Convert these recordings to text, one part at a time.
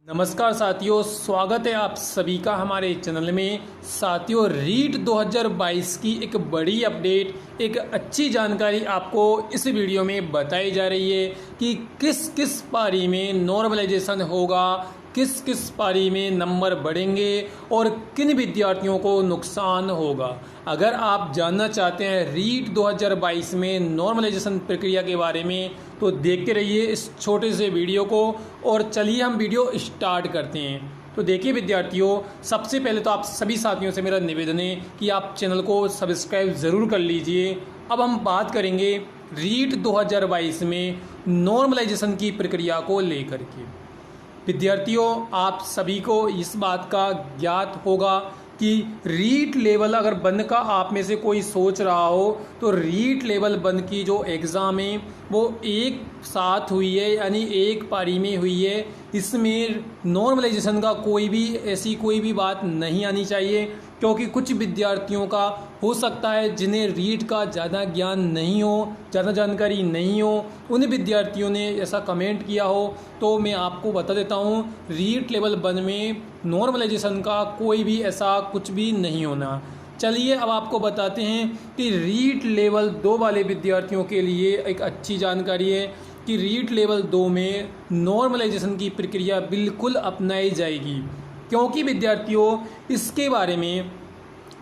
नमस्कार साथियों, स्वागत है आप सभी का हमारे चैनल में। साथियों, रीट 2022 की एक बड़ी अपडेट, एक अच्छी जानकारी आपको इस वीडियो में बताई जा रही है कि किस किस पारी में नॉर्मलाइजेशन होगा, किस किस पारी में नंबर बढ़ेंगे और किन विद्यार्थियों को नुकसान होगा। अगर आप जानना चाहते हैं रीट 2022 में नॉर्मलाइजेशन प्रक्रिया के बारे में तो देखते रहिए इस छोटे से वीडियो को। और चलिए हम वीडियो स्टार्ट करते हैं। तो देखिए विद्यार्थियों, सबसे पहले तो आप सभी साथियों से मेरा निवेदन है कि आप चैनल को सब्सक्राइब ज़रूर कर लीजिए। अब हम बात करेंगे रीट 2022 में नॉर्मलाइजेशन की प्रक्रिया को लेकर के। विद्यार्थियों, आप सभी को इस बात का ज्ञात होगा कि रीट लेवल अगर वन का आप में से कोई सोच रहा हो तो रीट लेवल वन की जो एग्ज़ाम है वो एक साथ हुई है, यानी एक पारी में हुई है। इसमें नॉर्मलाइजेशन का ऐसी कोई भी बात नहीं आनी चाहिए, क्योंकि कुछ विद्यार्थियों का हो सकता है जिन्हें रीट का ज़्यादा ज्ञान नहीं हो, ज़्यादा जानकारी नहीं हो, उन विद्यार्थियों ने ऐसा कमेंट किया हो। तो मैं आपको बता देता हूँ, रीट लेवल वन में नॉर्मलाइजेशन का कोई भी ऐसा कुछ भी नहीं होना। चलिए अब आपको बताते हैं कि रीट लेवल 2 वाले विद्यार्थियों के लिए एक अच्छी जानकारी है कि रीट लेवल 2 में नॉर्मलाइजेशन की प्रक्रिया बिल्कुल अपनाई जाएगी, क्योंकि विद्यार्थियों इसके बारे में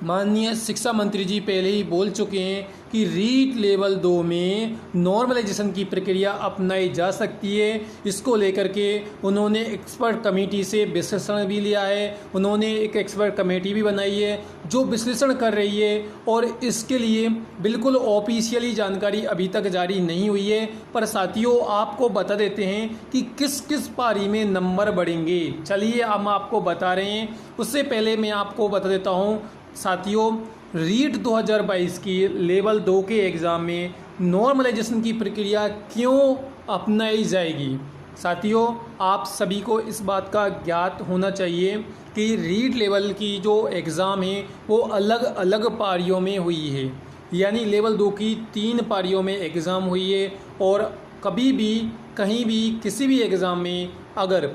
माननीय शिक्षा मंत्री जी पहले ही बोल चुके हैं कि रीट लेवल 2 में नॉर्मलाइजेशन की प्रक्रिया अपनाई जा सकती है। इसको लेकर के उन्होंने एक्सपर्ट कमेटी से विश्लेषण भी लिया है। उन्होंने एक एक्सपर्ट कमेटी भी बनाई है जो विश्लेषण कर रही है, और इसके लिए बिल्कुल ऑफिशियली जानकारी अभी तक जारी नहीं हुई है। पर साथियों, आपको बता देते हैं कि किस किस पारी में नंबर बढ़ेंगे। चलिए हम आपको बता रहे हैं। उससे पहले मैं आपको बता देता हूँ साथियों, रीट 2022 की लेवल 2 के एग्ज़ाम में नॉर्मलाइजेशन की प्रक्रिया क्यों अपनाई जाएगी। साथियों, आप सभी को इस बात का ज्ञात होना चाहिए कि रीट लेवल की जो एग्ज़ाम है वो अलग अलग पारियों में हुई है, यानी लेवल 2 की 3 पारियों में एग्ज़ाम हुई है। और कभी भी कहीं भी किसी भी एग्ज़ाम में अगर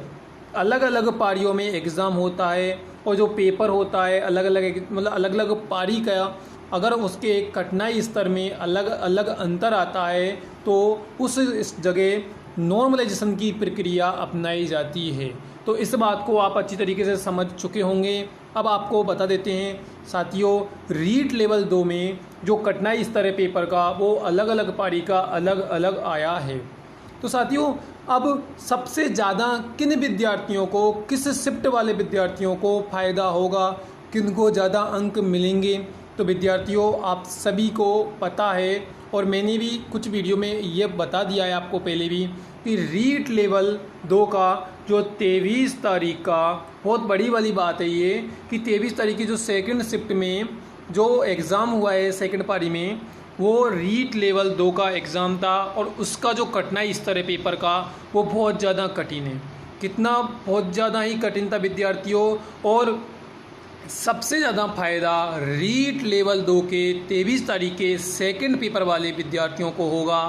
अलग अलग पारियों में एग्ज़ाम होता है और जो पेपर होता है अलग अलग पारी का, अगर उसके कठिनाई स्तर में अलग अलग अंतर आता है तो इस जगह नॉर्मलाइजेशन की प्रक्रिया अपनाई जाती है। तो इस बात को आप अच्छी तरीके से समझ चुके होंगे। अब आपको बता देते हैं साथियों, रीट लेवल 2 में जो कठिनाई स्तर है पेपर का वो अलग अलग पारी का अलग अलग आया है। तो साथियों, अब सबसे ज़्यादा किन विद्यार्थियों को, किस शिफ्ट वाले विद्यार्थियों को फ़ायदा होगा, किनको ज़्यादा अंक मिलेंगे। तो विद्यार्थियों, आप सभी को पता है और मैंने भी कुछ वीडियो में ये बता दिया है आपको पहले भी कि रीट लेवल 2 का जो 23 तारीख का, बहुत बड़ी वाली बात है ये कि 23 तारीख की जो सेकंड शिफ्ट में जो एग्ज़ाम हुआ है सेकंड पारी में, वो रीट लेवल 2 का एग्ज़ाम था। और उसका जो कठिनाई स्तर है पेपर का वो बहुत ज़्यादा कठिन है। कितना बहुत ज़्यादा ही कठिन था विद्यार्थियों। और सबसे ज़्यादा फ़ायदा रीट लेवल 2 के 23 तारीख के सेकंड पेपर वाले विद्यार्थियों को होगा।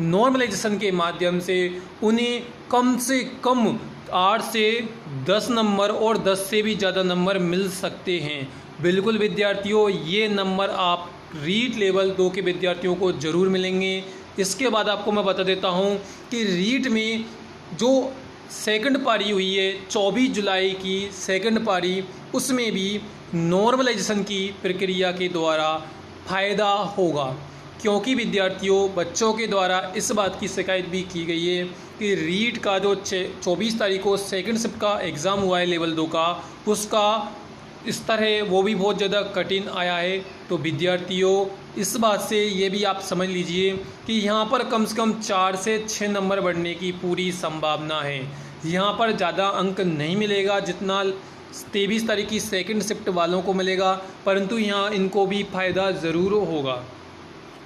नॉर्मलाइजेशन के माध्यम से उन्हें कम से कम 8 से 10 नंबर और 10 से भी ज़्यादा नंबर मिल सकते हैं। बिल्कुल विद्यार्थियों, ये नंबर आप रीट लेवल 2 के विद्यार्थियों को ज़रूर मिलेंगे। इसके बाद आपको मैं बता देता हूँ कि रीट में जो सेकंड पारी हुई है 24 जुलाई की सेकंड पारी, उसमें भी नॉर्मलाइजेशन की प्रक्रिया के द्वारा फ़ायदा होगा, क्योंकि विद्यार्थियों बच्चों के द्वारा इस बात की शिकायत भी की गई है कि रीट का जो 24 तारीख को सेकंड शिफ्ट का एग्ज़ाम हुआ है लेवल 2 का, उसका स्तर है वो भी बहुत ज़्यादा कठिन आया है। तो विद्यार्थियों, इस बात से ये भी आप समझ लीजिए कि यहाँ पर कम से कम 4 से 6 नंबर बढ़ने की पूरी संभावना है। यहाँ पर ज़्यादा अंक नहीं मिलेगा जितना 23 तारीख की सेकंड शिफ्ट वालों को मिलेगा, परंतु यहाँ इनको भी फ़ायदा ज़रूर होगा।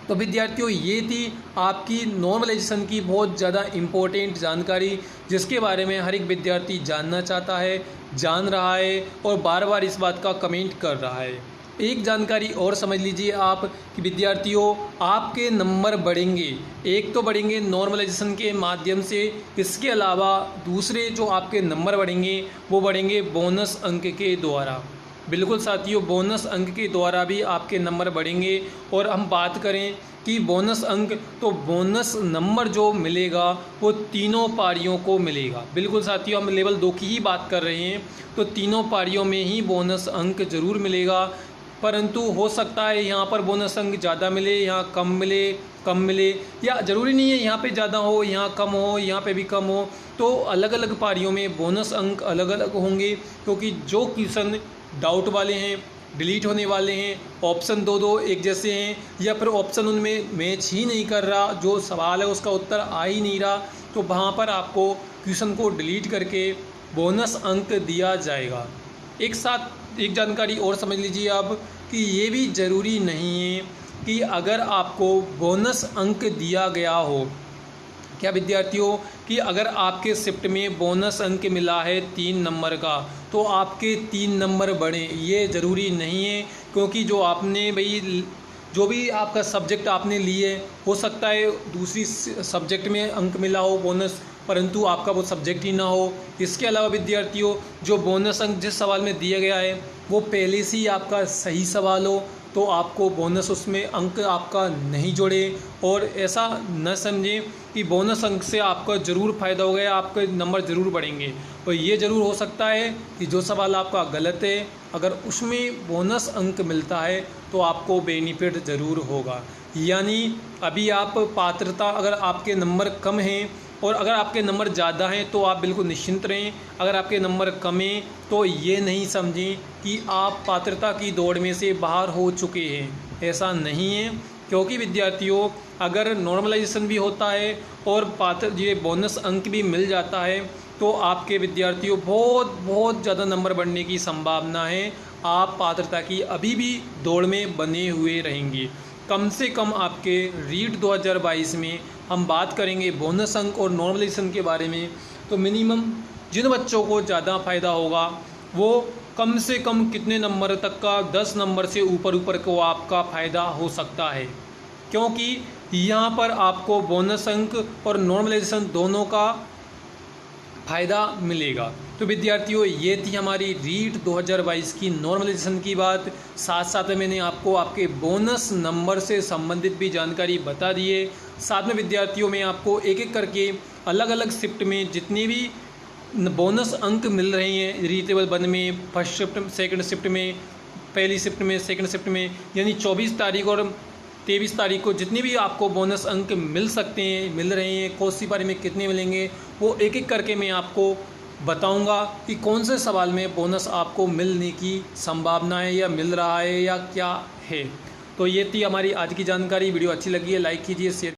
तो विद्यार्थियों, ये थी आपकी नॉर्मलाइजेशन की बहुत ज़्यादा इम्पोर्टेंट जानकारी, जिसके बारे में हर एक विद्यार्थी जानना चाहता है, जान रहा है और बार बार इस बात का कमेंट कर रहा है। एक जानकारी और समझ लीजिए आप कि विद्यार्थियों, आपके नंबर बढ़ेंगे। एक तो बढ़ेंगे नॉर्मलाइजेशन के माध्यम से, इसके अलावा दूसरे जो आपके नंबर बढ़ेंगे वो बढ़ेंगे बोनस अंक के द्वारा। बिल्कुल साथियों, बोनस अंक के द्वारा भी आपके नंबर बढ़ेंगे। और हम बात करें कि बोनस अंक, तो बोनस नंबर जो मिलेगा वो तीनों पारियों को मिलेगा। बिल्कुल साथियों, हम लेवल 2 की ही बात कर रहे हैं, तो तीनों पारियों में ही बोनस अंक जरूर मिलेगा। परंतु हो सकता है यहाँ पर बोनस अंक ज़्यादा मिले, यहाँ कम मिले, या ज़रूरी नहीं है यहाँ पे ज़्यादा हो, यहाँ कम हो, यहाँ पे भी कम हो। तो अलग अलग पारियों में बोनस अंक अलग अलग होंगे, क्योंकि जो क्वेश्चन डाउट वाले हैं, डिलीट होने वाले हैं, ऑप्शन दो एक जैसे हैं, या फिर ऑप्शन उनमें मैच ही नहीं कर रहा, जो सवाल है उसका उत्तर आ ही नहीं रहा, तो वहाँ पर आपको क्वेश्चन को डिलीट करके बोनस अंक दिया जाएगा। एक साथ एक जानकारी और समझ लीजिए आप कि ये भी ज़रूरी नहीं है कि अगर आपको बोनस अंक दिया गया हो, क्या विद्यार्थियों, कि अगर आपके शिफ्ट में बोनस अंक मिला है 3 नंबर का, तो आपके 3 नंबर बढ़े, ये ज़रूरी नहीं है। क्योंकि जो आपने भाई जो भी आपका सब्जेक्ट आपने लिए, हो सकता है दूसरी सब्जेक्ट में अंक मिला हो बोनस, परंतु आपका वो सब्जेक्ट ही ना हो। इसके अलावा विद्यार्थियों, जो बोनस अंक जिस सवाल में दिया गया है वो पहले से ही आपका सही सवाल हो, तो आपको बोनस उसमें अंक आपका नहीं जोड़े। और ऐसा न समझें कि बोनस अंक से आपका ज़रूर फ़ायदा हो गया, आपके नंबर ज़रूर बढ़ेंगे। और ये ज़रूर हो सकता है कि जो सवाल आपका गलत है, अगर उसमें बोनस अंक मिलता है तो आपको बेनिफिट ज़रूर होगा। यानी अभी आप पात्रता, अगर आपके नंबर कम हैं और अगर आपके नंबर ज़्यादा हैं तो आप बिल्कुल निश्चिंत रहें। अगर आपके नंबर कम हैं तो ये नहीं समझें कि आप पात्रता की दौड़ में से बाहर हो चुके हैं, ऐसा नहीं है। क्योंकि विद्यार्थियों, अगर नॉर्मलाइजेशन भी होता है और ये बोनस अंक भी मिल जाता है, तो आपके विद्यार्थियों बहुत ज़्यादा नंबर बढ़ने की संभावना है। आप पात्रता की अभी भी दौड़ में बने हुए रहेंगे। कम से कम आपके रीट 2022 में हम बात करेंगे बोनस अंक और नॉर्मलाइजेशन के बारे में, तो मिनिमम जिन बच्चों को ज़्यादा फ़ायदा होगा वो कम से कम कितने नंबर तक का, 10 नंबर से ऊपर को आपका फ़ायदा हो सकता है। क्योंकि यहाँ पर आपको बोनस अंक और नॉर्मलाइजेशन दोनों का फ़ायदा मिलेगा। तो विद्यार्थियों, ये थी हमारी रीट 2022 की नॉर्मलाइजेशन की बात। साथ साथ में मैंने आपको आपके बोनस नंबर से संबंधित भी जानकारी बता दी है। साथ में विद्यार्थियों, मैं आपको एक एक करके अलग अलग शिफ्ट में जितने भी बोनस अंक मिल रहे हैं, रीट लेवल 1 में, फर्स्ट शिफ्ट, सेकंड शिफ्ट में, पहली शिफ्ट में, सेकंड शिफ्ट में, यानी 24 तारीख और 23 तारीख को जितने भी आपको बोनस अंक मिल सकते हैं, मिल रहे हैं, कौन सी पारी में कितने मिलेंगे, वो एक एक करके मैं आपको बताऊंगा कि कौन से सवाल में बोनस आपको मिलने की संभावना है, या मिल रहा है, या क्या है। तो ये थी हमारी आज की जानकारी। वीडियो अच्छी लगी है लाइक कीजिए, शेयर